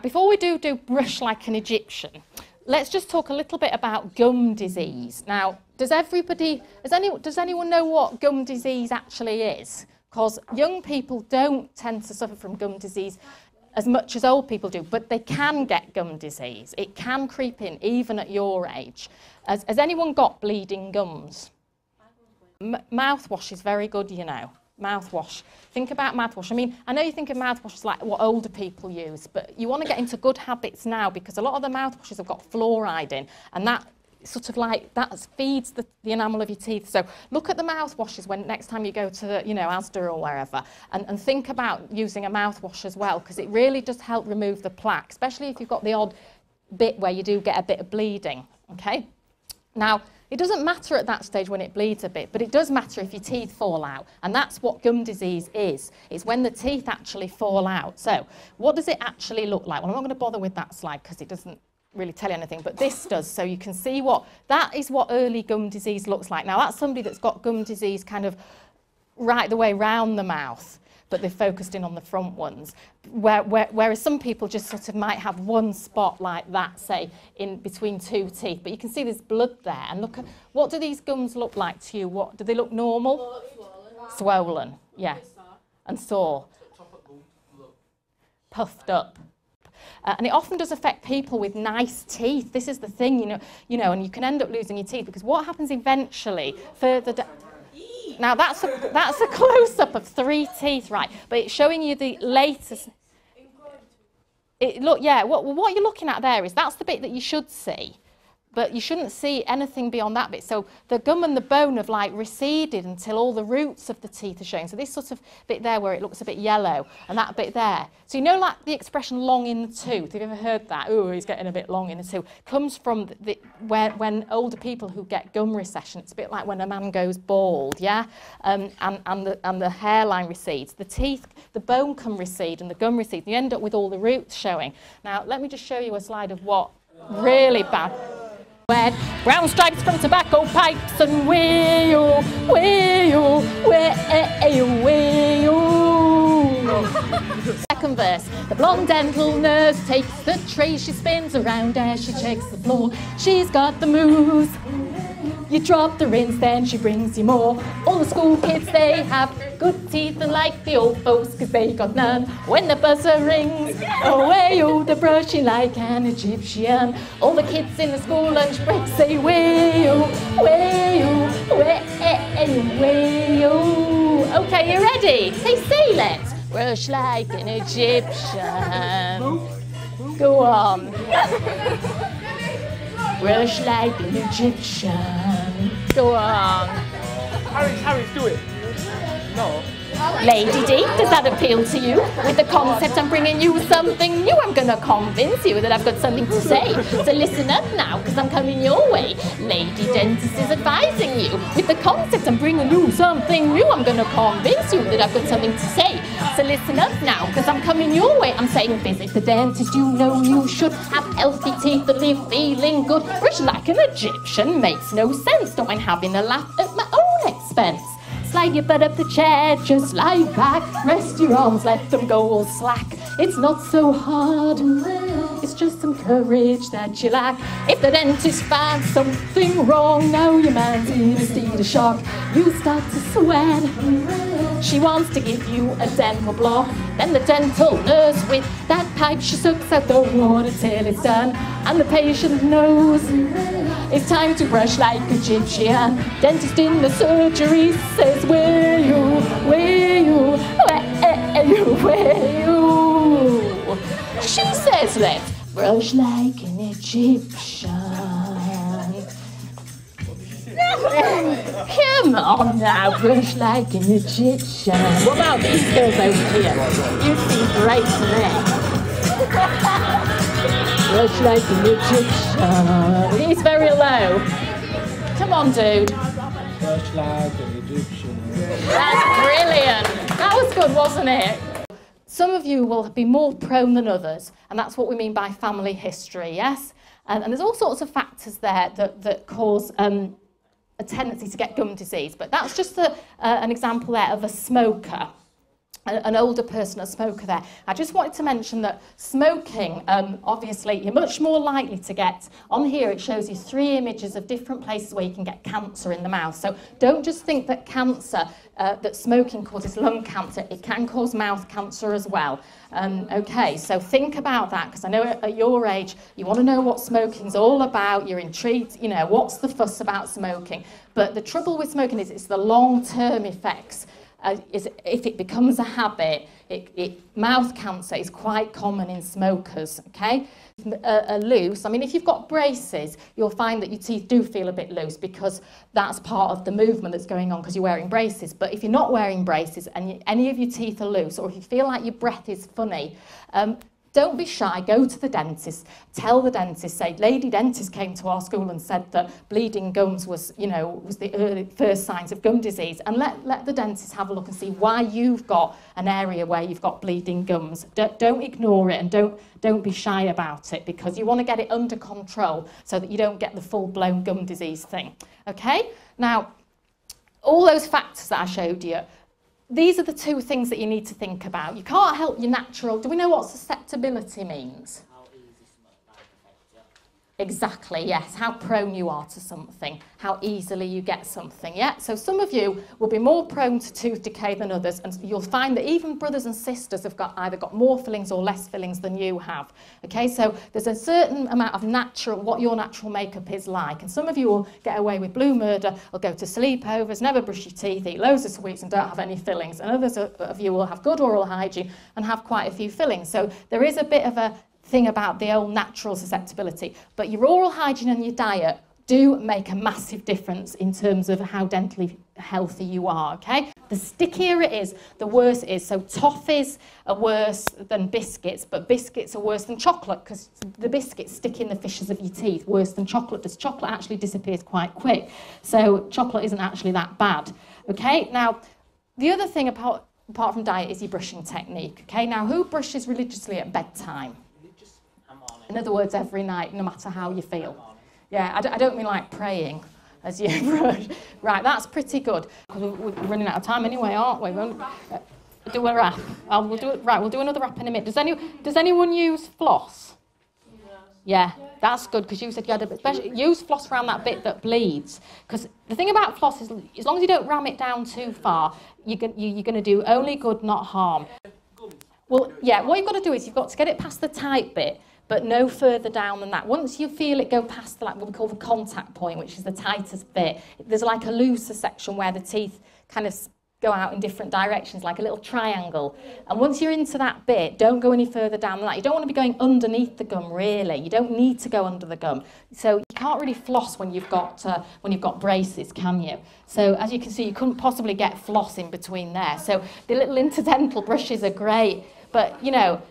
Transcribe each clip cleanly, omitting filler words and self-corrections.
Before we do brush like an Egyptian, let's just talk a little bit about gum disease. Now, does anyone know what gum disease actually is? Because young people don't tend to suffer from gum disease as much as old people do, but they can get gum disease. It can creep in even at your age. Has anyone got bleeding gums? Mouthwash is very good, you know. Mouthwash. Think about mouthwash. I mean, I know you think of mouthwash as like what older people use, but you want to get into good habits now because a lot of the mouthwashes have got fluoride in, and that sort of like, that feeds the enamel of your teeth. So look at the mouthwashes when next time you go to, you know, Asda or wherever, and think about using a mouthwash as well, because it really does help remove the plaque, especially if you've got the odd bit where you do get a bit of bleeding, okay? Now, it doesn't matter at that stage when it bleeds a bit, but it does matter if your teeth fall out, and that's what gum disease is. It's when the teeth actually fall out. So what does it actually look like? Well, I'm not going to bother with that slide because it doesn't really tell you anything, but this does, so you can see that is what early gum disease looks like. Now, that's somebody that's got gum disease kind of right the way round the mouth, but they've focused in on the front ones, whereas some people just sort of might have one spot like that, say, in between two teeth, but you can see there's blood there, and look at, what do these gums look like to you? What do they look normal? Swollen, yeah, and sore, puffed up. And it often does affect people with nice teeth. This is the thing, you know, and you can end up losing your teeth because what happens eventually further down. Now that's a close-up of 3 teeth, right? But it's showing you the latest. What you're looking at there is that's the bit that you should see, but you shouldn't see anything beyond that bit. So the gum and the bone have like receded until all the roots of the teeth are showing. So this sort of bit there where it looks a bit yellow, and that bit there. So you know, like the expression "long in the tooth." Have you ever heard that? Oh, he's getting a bit long in the tooth. Comes from when older people who get gum recession. It's a bit like when a man goes bald, yeah, and the hairline recedes. The teeth, the bone can recede, and the gum recedes. You end up with all the roots showing. Now let me just show you a slide of what really bad. Wet brown stripes from tobacco pipes and way-oh, way-oh, way-oh, way-oh. Second verse. The blonde dental nurse takes the tray, she spins around as she checks the floor. She's got the moves. You drop the rinse, then she brings you more. All the school kids, they have good teeth, and like the old folks, cause they got none. When the buzzer rings, away, oh, they're brushing like an Egyptian. All the kids in the school lunch break say, way, oh, way, oh, way, way, oh. Okay, you ready? Hey, say it. Brush like an Egyptian. Go on. Brush like an Egyptian. Go on. Harry, do it. No. Lady D, does that appeal to you? With the concept I'm bringing you something new, I'm going to convince you that I've got something to say. So listen up now, because I'm coming your way. Lady Dentist is advising you. With the concept I'm bringing you something new, I'm going to convince you that I've got something to say. So listen up now, because I'm coming your way. I'm saying visit the dentist, you know you should have healthy teeth that leave feeling good. Brush like an Egyptian makes no sense. Don't mind having a laugh at my own expense. Slide your butt up the chair, just lie back. Rest your arms, let them go all slack. It's not so hard, it's just some courage that you lack. If the dentist finds something wrong, now your man's in a state of shock. You start to sweat, she wants to give you a dental block. Then the dental nurse with that pipe, she sucks out the water till it's done. And the patient knows it's time to brush like Egyptian. Dentist in the surgery says, where you, where you, where you, where you. She says, let's brush like an Egyptian. Come on now, brush like an Egyptian. What about these girls over here? You seem great to me. Brush like an Egyptian. He's very low. Come on, dude. Brush like an Egyptian. That's brilliant. That was good, wasn't it? Some of you will be more prone than others, and that's what we mean by family history, yes? And there's all sorts of factors there that cause a tendency to get gum disease, but that's just an example there of a smoker. an older person, a smoker there. I just wanted to mention that smoking, obviously, you're much more likely to get, on here it shows you 3 images of different places where you can get cancer in the mouth. So don't just think that cancer, that smoking causes lung cancer, it can cause mouth cancer as well. Okay, so think about that, because I know at your age, you want to know what smoking's all about, you're intrigued, you know, what's the fuss about smoking? But the trouble with smoking is it's the long-term effects. If it becomes a habit, mouth cancer is quite common in smokers, okay? Loose, I mean, if you've got braces, you'll find that your teeth do feel a bit loose because that's part of the movement that's going on because you're wearing braces. But if you're not wearing braces and any of your teeth are loose, or if you feel like your breath is funny, don't be shy, go to the dentist, tell the dentist, say, lady dentist came to our school and said that bleeding gums was, you know, was the first signs of gum disease, and let the dentist have a look and see why you've got an area where you've got bleeding gums. Don't ignore it, and don't be shy about it, because you want to get it under control so that you don't get the full-blown gum disease thing. Okay? Now, all those factors that I showed you, these are the 2 things that you need to think about. You can't help your natural... Do we know what susceptibility means? How easy something might affect you. Exactly, yes. How prone you are to something. How easily you get something, yeah? So some of you will be more prone to tooth decay than others, and you'll find that even brothers and sisters have either got more fillings or less fillings than you have. Okay, so there's a certain amount of what your natural makeup is like, and some of you will get away with blue murder, will go to sleepovers, never brush your teeth, eat loads of sweets and don't have any fillings, and others of you will have good oral hygiene and have quite a few fillings. So there is a bit of a thing about the old natural susceptibility, but your oral hygiene and your diet do make a massive difference in terms of how dentally healthy you are, okay? The stickier it is, the worse it is. So toffees are worse than biscuits, but biscuits are worse than chocolate because the biscuits stick in the fissures of your teeth worse than chocolate does. Chocolate actually disappears quite quick, so chocolate isn't actually that bad, okay? Now, the other thing apart from diet is your brushing technique, okay? Now, who brushes religiously at bedtime? In other words, every night, no matter how you feel. Yeah, I don't mean like praying as you brush. Right, that's pretty good. Because we're running out of time anyway, aren't we? Do a wrap. We'll do it. Right, we'll do another wrap in a minute. Does anyone use floss? Yeah, that's good, because you said you had a bit. Especially use floss around that bit that bleeds. Because the thing about floss is, as long as you don't ram it down too far, you're going to do only good, not harm. Well, yeah, what you've got to do is you've got to get it past the tight bit, but no further down than that. Once you feel it go past what we call the contact point, which is the tightest bit, there's like a looser section where the teeth kind of go out in different directions, like a little triangle. And once you're into that bit, don't go any further down than that. You don't want to be going underneath the gum, really. You don't need to go under the gum. So you can't really floss when you've got braces, can you? So as you can see, you couldn't possibly get floss in between there. So the little interdental brushes are great, but you know,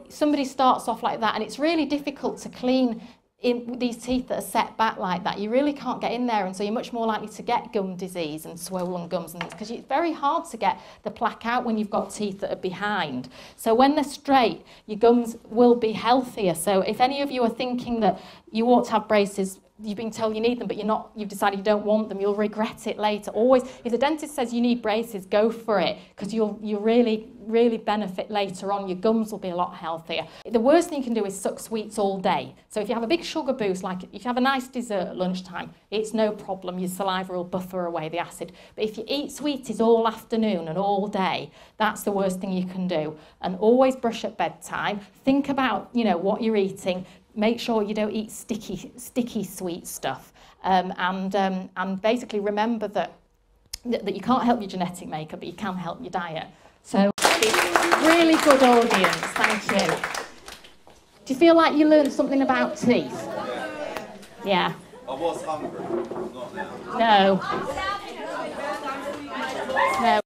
somebody starts off like that, and it's really difficult to clean in these teeth that are set back like that. You really can't get in there, and so you're much more likely to get gum disease and swollen gums and things, because it's very hard to get the plaque out when you've got teeth that are behind. So when they're straight, your gums will be healthier. So if any of you are thinking that you ought to have braces, you've been told you need them, but you've decided you don't want them, you'll regret it later. Always, if the dentist says you need braces, go for it, because you'll really benefit later on. Your gums will be a lot healthier. The worst thing you can do is suck sweets all day. So if you have a big sugar boost, like if you have a nice dessert at lunchtime, it's no problem. Your saliva will buffer away the acid. But if you eat sweeties all afternoon and all day, that's the worst thing you can do. And always brush at bedtime. Think about, what you're eating. Make sure you don't eat sticky sweet stuff, and basically remember that you can't help your genetic makeup, but you can help your diet. So really good audience, thank you. Do you feel like you learned something about teeth? Yeah. I was hungry, not now. No. No.